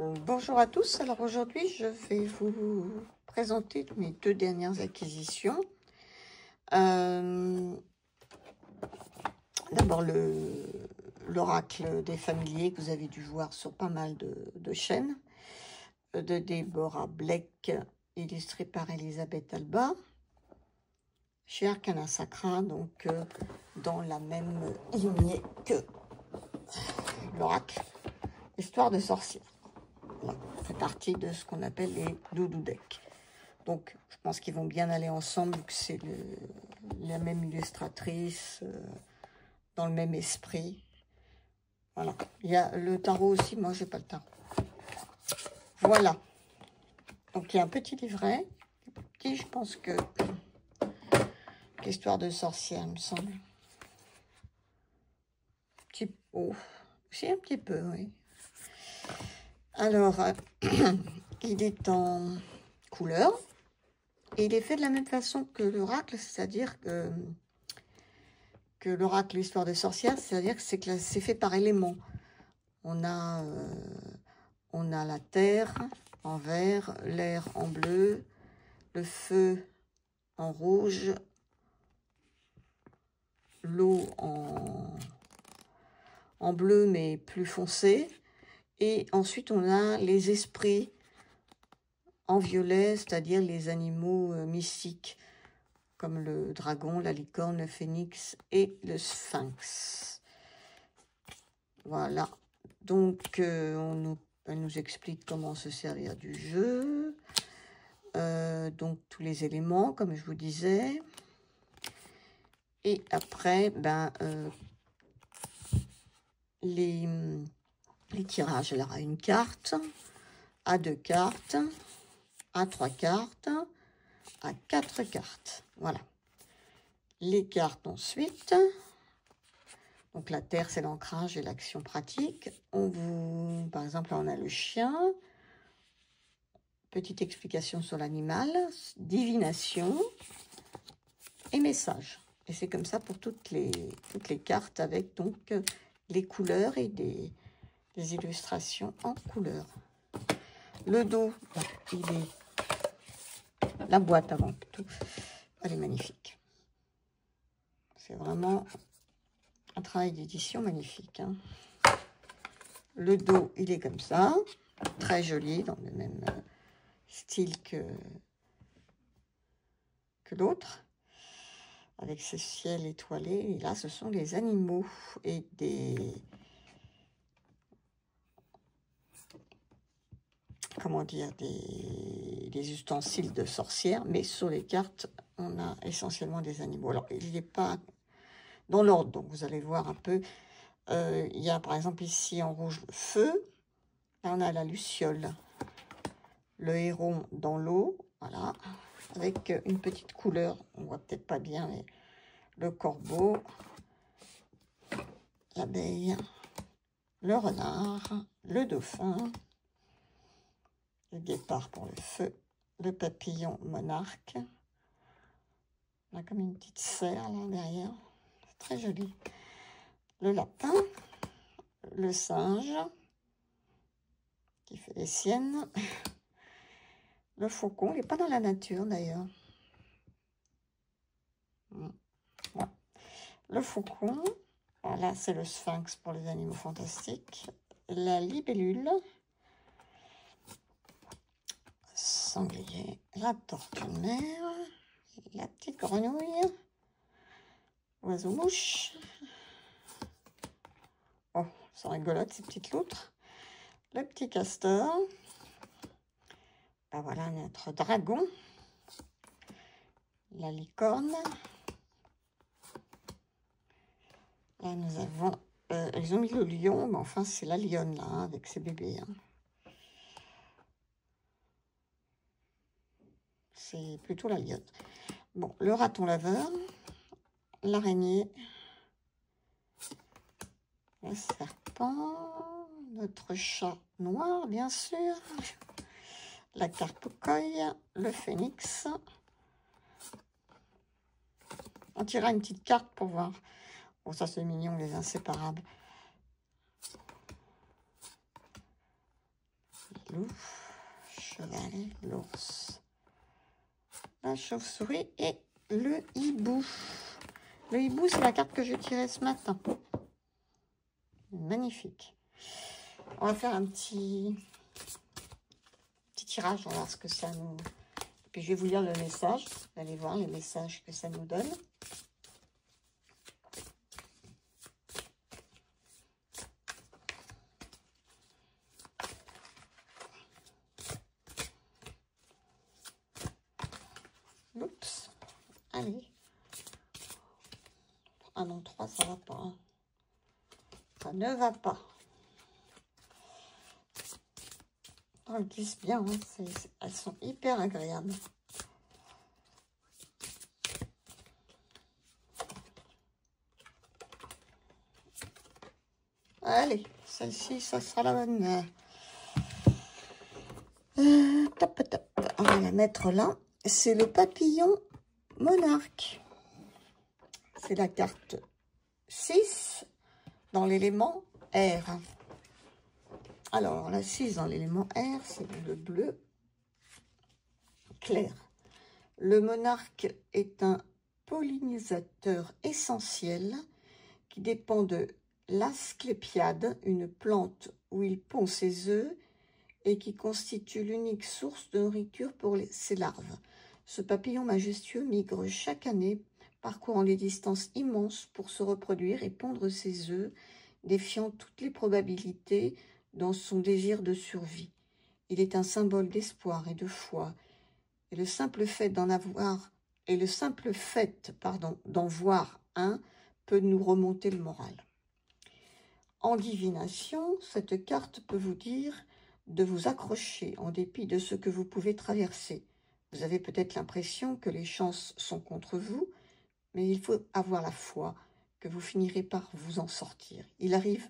Bonjour à tous, alors aujourd'hui je vais vous présenter mes deux dernières acquisitions. D'abord l'oracle des familiers que vous avez dû voir sur pas mal de chaînes, de Deborah Blake, illustré par Elisabeth Alba, chez Arcana Sacra, donc dans la même lignée que l'oracle Histoire de sorcière. Voilà, ça fait partie de ce qu'on appelle les doudou decks. Donc, je pense qu'ils vont bien aller ensemble, vu que c'est la même illustratrice, dans le même esprit. Voilà. Il y a le tarot aussi, moi, j'ai pas le tarot. Voilà. Donc, il y a un petit livret, qui, je pense que, Histoire de sorcière, il me semble. Petit, oh, aussi un petit peu, oui. Alors, il est en couleur. Et il est fait de la même façon que l'oracle, c'est-à-dire que l'oracle Histoire de sorcière, c'est-à-dire que c'est fait par éléments. On a la terre en vert, l'air en bleu, le feu en rouge, l'eau en bleu mais plus foncé. Et ensuite, on a les esprits en violet, c'est-à-dire les animaux mystiques, comme le dragon, la licorne, le phénix et le sphinx. Voilà. Donc, elle nous explique comment se servir du jeu. Donc, tous les éléments, comme je vous disais. Et après, les tirages. Alors, à une carte, à 2 cartes, à 3 cartes, à 4 cartes. Voilà. Les cartes ensuite. Donc, la terre, c'est l'ancrage et l'action pratique. Par exemple, là, on a le chien. Petite explication sur l'animal. Divination et message. Et c'est comme ça pour toutes les cartes avec donc les couleurs et des illustrations en couleur. Le dos, il est... La boîte avant plutôt. Elle est magnifique. C'est vraiment un travail d'édition magnifique. Hein. Le dos, il est comme ça. Très joli, dans le même style que l'autre. Avec ce ciel étoilé. Et là, ce sont les animaux et comment dire, des ustensiles de sorcière, mais sur les cartes, on a essentiellement des animaux. Alors, il n'est pas dans l'ordre, donc vous allez voir un peu. Il y a par exemple ici en rouge le feu. Là, on a la luciole, le héron dans l'eau, voilà, avec une petite couleur, on voit peut-être pas bien, mais le corbeau, l'abeille, le renard, le dauphin, le guépard pour le feu, le papillon monarque. On a comme une petite serre là derrière. C'est très joli. Le lapin, le singe, qui fait les siennes. Le faucon, il n'est pas dans la nature d'ailleurs. Ouais. Le faucon, voilà, c'est le sphinx pour les animaux fantastiques. La libellule. Sanglier, la tortue de mer, la petite grenouille, oiseau-mouche. Oh, c'est rigolote ces petites loutres. Le petit castor. Ben voilà notre dragon. La licorne. Là, nous avons... ils ont mis le lion, mais enfin, c'est la lionne, là, hein, avec ses bébés. Hein. C'est plutôt la lionne. Bon, le raton laveur, l'araignée, le serpent, notre chat noir, bien sûr, la carpe-coille, le phénix. On tirera une petite carte pour voir. Bon, ça, c'est mignon, les inséparables. loup, cheval, l'ours, la chauve-souris et le hibou. Le hibou, c'est la carte que j'ai tirée ce matin. Magnifique. On va faire un petit tirage, on va voir ce que ça nous... Puis je vais vous lire le message. Vous allez voir les messages que ça nous donne. Oups. Allez. Ah non, 3, ça va pas. Hein. Ça ne va pas. Oh, elles glissent bien. Hein. Elles sont hyper agréables. Allez, celle-ci, ça sera la bonne. Top, top. On va la mettre là. C'est le papillon monarque. C'est la carte 6 dans l'élément R. Alors, la 6 dans l'élément R, c'est le bleu clair. Le monarque est un pollinisateur essentiel qui dépend de l'asclépiade, une plante où il pond ses œufs et qui constitue l'unique source de nourriture pour ses larves. Ce papillon majestueux migre chaque année, parcourant des distances immenses pour se reproduire et pondre ses œufs, défiant toutes les probabilités dans son désir de survie. Il est un symbole d'espoir et de foi, et le simple fait d'en voir un peut nous remonter le moral. En divination, cette carte peut vous dire de vous accrocher en dépit de ce que vous pouvez traverser. Vous avez peut-être l'impression que les chances sont contre vous, mais il faut avoir la foi que vous finirez par vous en sortir. Il arrive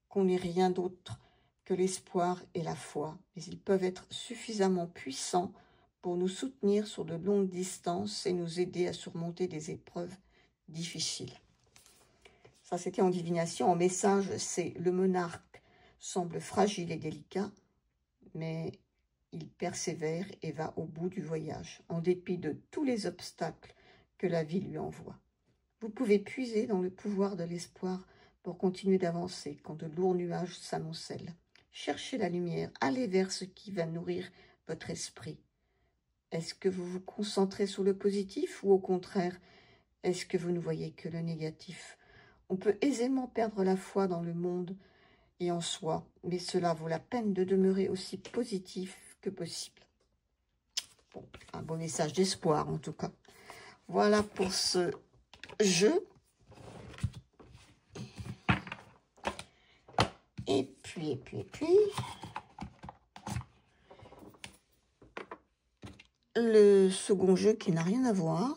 qu'on n'ait rien d'autre que l'espoir et la foi, mais ils peuvent être suffisamment puissants pour nous soutenir sur de longues distances et nous aider à surmonter des épreuves difficiles. Ça, c'était en divination. En message, c'est le monarque semble fragile et délicat, mais il persévère et va au bout du voyage, en dépit de tous les obstacles que la vie lui envoie. Vous pouvez puiser dans le pouvoir de l'espoir pour continuer d'avancer quand de lourds nuages s'amoncellent. Cherchez la lumière, allez vers ce qui va nourrir votre esprit. Est-ce que vous vous concentrez sur le positif ou au contraire, est-ce que vous ne voyez que le négatif? On peut aisément perdre la foi dans le monde et en soi, mais cela vaut la peine de demeurer aussi positif que possible. Bon, un beau message d'espoir en tout cas. Voilà pour ce jeu. Et puis, le second jeu qui n'a rien à voir.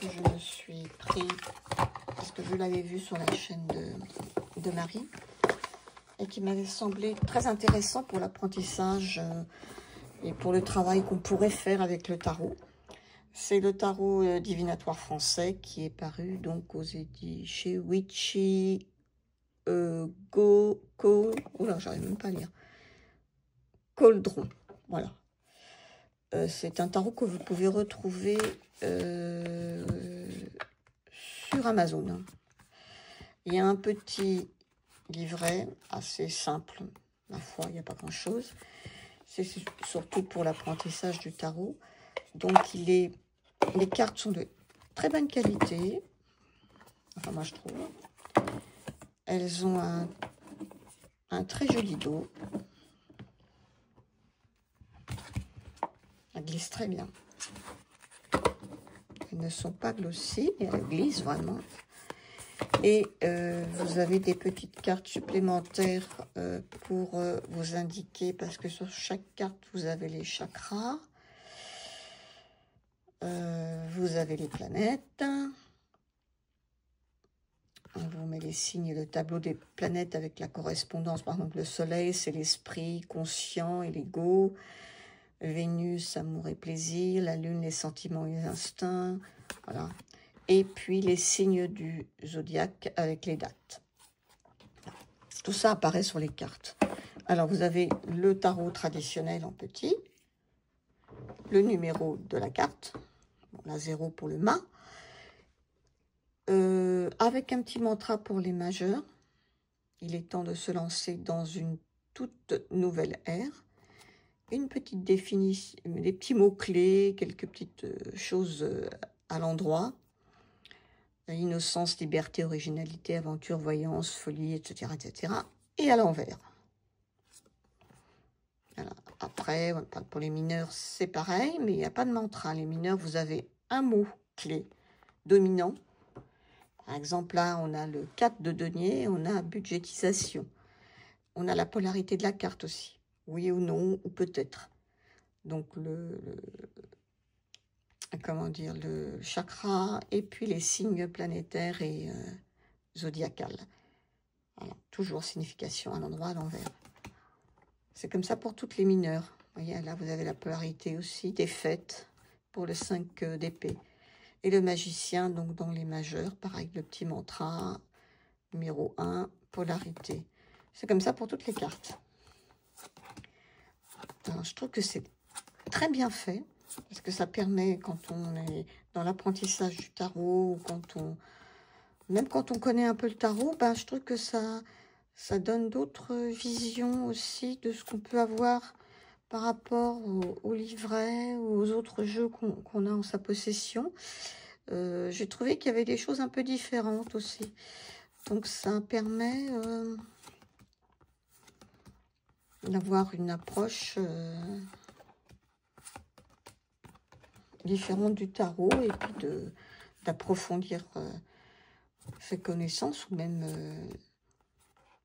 Je me suis pris, parce que je l'avais vu sur la chaîne de Marie, et qui m'avait semblé très intéressant pour l'apprentissage et pour le travail qu'on pourrait faire avec le tarot. C'est le tarot divinatoire français qui est paru donc aux éditions chez Witchy oula, j'arrive même pas à lire. Coldron, voilà. C'est un tarot que vous pouvez retrouver sur Amazon. Il y a un petit livret assez simple, ma foi, il n'y a pas grand-chose. C'est surtout pour l'apprentissage du tarot. Donc, les cartes sont de très bonne qualité. Enfin, moi, je trouve. Elles ont un très joli dos. Elles glissent très bien. Elles ne sont pas glossy, mais elles glissent vraiment. Et vous avez des petites cartes supplémentaires pour vous indiquer, parce que sur chaque carte, vous avez les chakras. Vous avez les planètes. On vous met les signes, le tableau des planètes avec la correspondance. Par exemple, le soleil, c'est l'esprit conscient et l'ego. Vénus, amour et plaisir. La lune, les sentiments et les instincts. Voilà. Et puis les signes du zodiaque avec les dates. Tout ça apparaît sur les cartes. Alors, vous avez le tarot traditionnel en petit, le numéro de la carte, la 0 pour le mât, avec un petit mantra pour les majeurs. Il est temps de se lancer dans une toute nouvelle ère. Une petite définition, des petits mots-clés, quelques petites choses à l'endroit. Innocence, liberté, originalité, aventure, voyance, folie, etc. etc. Et à l'envers. Voilà. Après, pour les mineurs, c'est pareil, mais il n'y a pas de mantra. Les mineurs, vous avez un mot-clé dominant. Par exemple, là, on a le 4 de denier, on a budgétisation. On a la polarité de la carte aussi. Oui ou non, ou peut-être. Donc, comment dire, le chakra, et puis les signes planétaires et zodiacales. Voilà, toujours signification à l'endroit, à l'envers. C'est comme ça pour toutes les mineurs. Vous voyez, là, vous avez la polarité aussi, défaite pour le 5 d'épée. Et le magicien, donc dans les majeurs, pareil, le petit mantra, numéro 1, polarité. C'est comme ça pour toutes les cartes. Alors, je trouve que c'est très bien fait, parce que ça permet, quand on est dans l'apprentissage du tarot, ou même quand on connaît un peu le tarot, ben, je trouve que ça donne d'autres visions aussi de ce qu'on peut avoir par rapport au livret ou aux autres jeux qu'on a en sa possession. J'ai trouvé qu'il y avait des choses un peu différentes aussi. Donc ça permet d'avoir une approche différente du tarot et puis d'approfondir ses connaissances ou même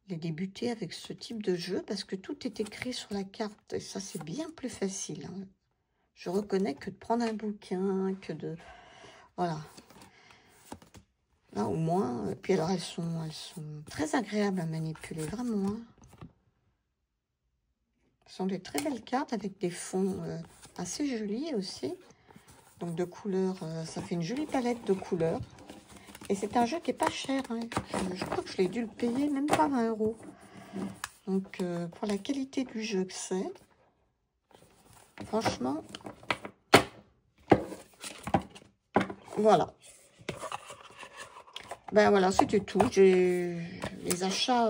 les débuter avec ce type de jeu parce que tout est écrit sur la carte et ça c'est bien plus facile. Hein. Je reconnais que de prendre un bouquin, que de... Voilà. Là au moins, puis alors elles sont très agréables à manipuler, vraiment. Hein. Ce sont des très belles cartes avec des fonds assez jolis aussi. Donc de couleurs, ça fait une jolie palette de couleurs. Et c'est un jeu qui n'est pas cher. Hein. Je crois que je l'ai dû le payer même pas 20 €. Donc pour la qualité du jeu que c'est, franchement, voilà. Ben voilà, c'était tout. Les achats,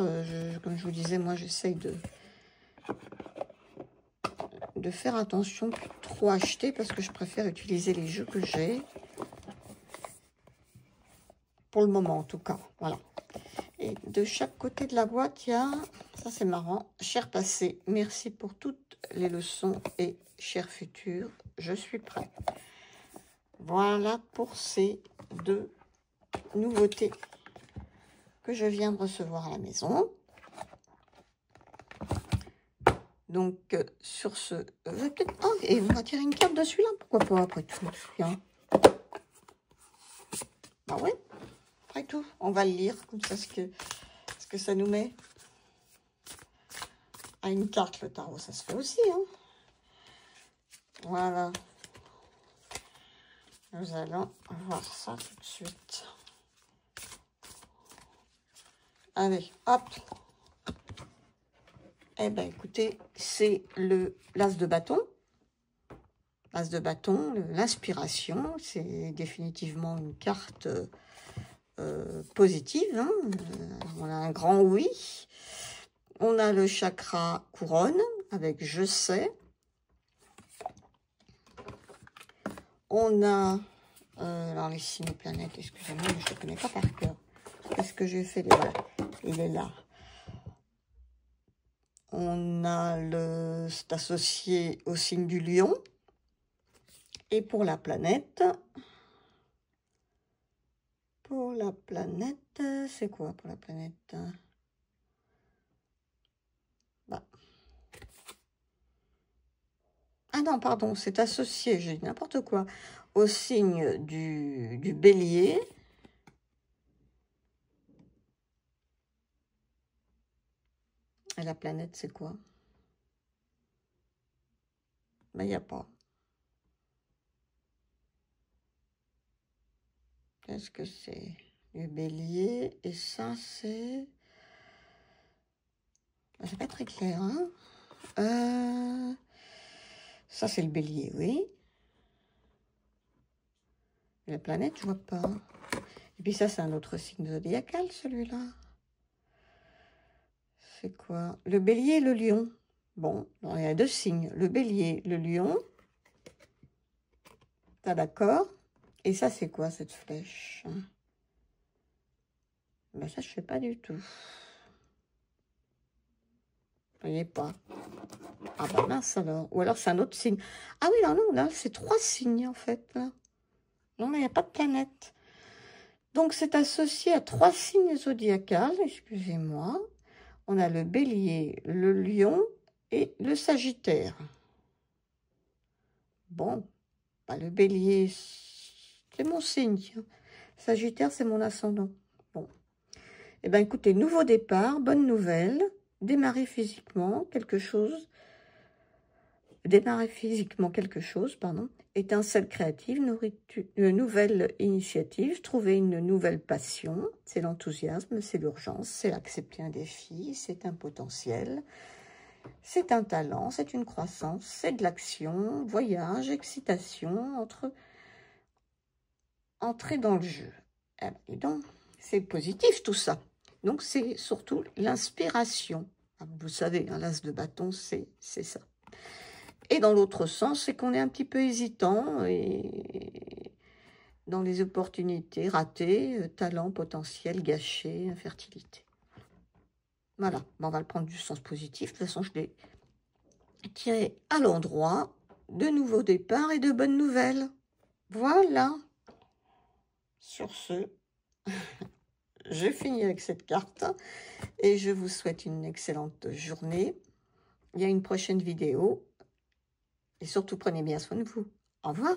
comme je vous disais, moi j'essaye de faire attention, de trop acheter parce que je préfère utiliser les jeux que j'ai. Pour le moment en tout cas, voilà. Et de chaque côté de la boîte, il y a, ça c'est marrant, cher passé, merci pour toutes les leçons et cher futur, je suis prêt. Voilà pour ces deux nouveautés que je viens de recevoir à la maison. Donc, sur ce... Oh, et on va tirer une carte de celui-là, pourquoi pas, après tout. Hein. Bah ouais, après tout, on va le lire, comme ça, ce que ça nous met. À une carte, le tarot, ça se fait aussi. Hein. Voilà. Nous allons voir ça tout de suite. Allez, hop. Eh bien, écoutez, c'est l'as de bâton. L'as de bâton, l'inspiration, c'est définitivement une carte positive. Hein. On a un grand oui. On a le chakra couronne avec je sais. On a, alors les signes planètes, excusez-moi, mais je ne le connais pas par cœur. Qu'est-ce que j'ai fait? Voilà, il est là. On a c'est associé au signe du lion. Et pour la planète, c'est quoi pour la planète? Bah. Ah non, pardon, c'est associé, j'ai dit n'importe quoi, au signe du bélier. Et la planète, c'est quoi? Ben, il n'y a pas. Qu'est-ce que c'est? Le bélier, et ça, c'est... C'est pas très clair, hein. Ça, c'est le bélier, oui. La planète, je vois pas. Et puis ça, c'est un autre signe zodiacal, celui-là. C'est quoi? Le bélier et le lion. Bon, il y a deux signes. Le bélier, le lion. T'as d'accord? Et ça, c'est quoi, cette flèche? Ben ça, je sais pas du tout. Vous voyez pas. Ah bah mince alors. Ou alors, c'est un autre signe. Ah oui, non, non, là, c'est 3 signes, en fait. Là. Non, mais il n'y a pas de planète. Donc, c'est associé à 3 signes zodiacales, excusez-moi. On a le bélier, le lion et le sagittaire. Bon, bah, le bélier, c'est mon signe. Sagittaire, c'est mon ascendant. Bon. Eh bien, écoutez, nouveau départ, bonne nouvelle. Démarrer physiquement quelque chose. Démarrer physiquement quelque chose, pardon. Étincelle créative, nouvelle initiative, trouver une nouvelle passion. C'est l'enthousiasme, c'est l'urgence, c'est accepter un défi, c'est un potentiel. C'est un talent, c'est une croissance, c'est de l'action, voyage, excitation, entrer dans le jeu. Et donc, c'est positif tout ça. Donc, c'est surtout l'inspiration. Vous savez, un l'as de bâton, c'est ça. Et dans l'autre sens, c'est qu'on est un petit peu hésitant et dans les opportunités ratées, talent, potentiel, gâché, infertilité. Voilà, bon, on va le prendre du sens positif. De toute façon, je l'ai tiré à l'endroit. De nouveaux départs et de bonnes nouvelles. Voilà. Sur ce, j'ai fini avec cette carte et je vous souhaite une excellente journée. Il y a une prochaine vidéo et surtout prenez bien soin de vous. Au revoir.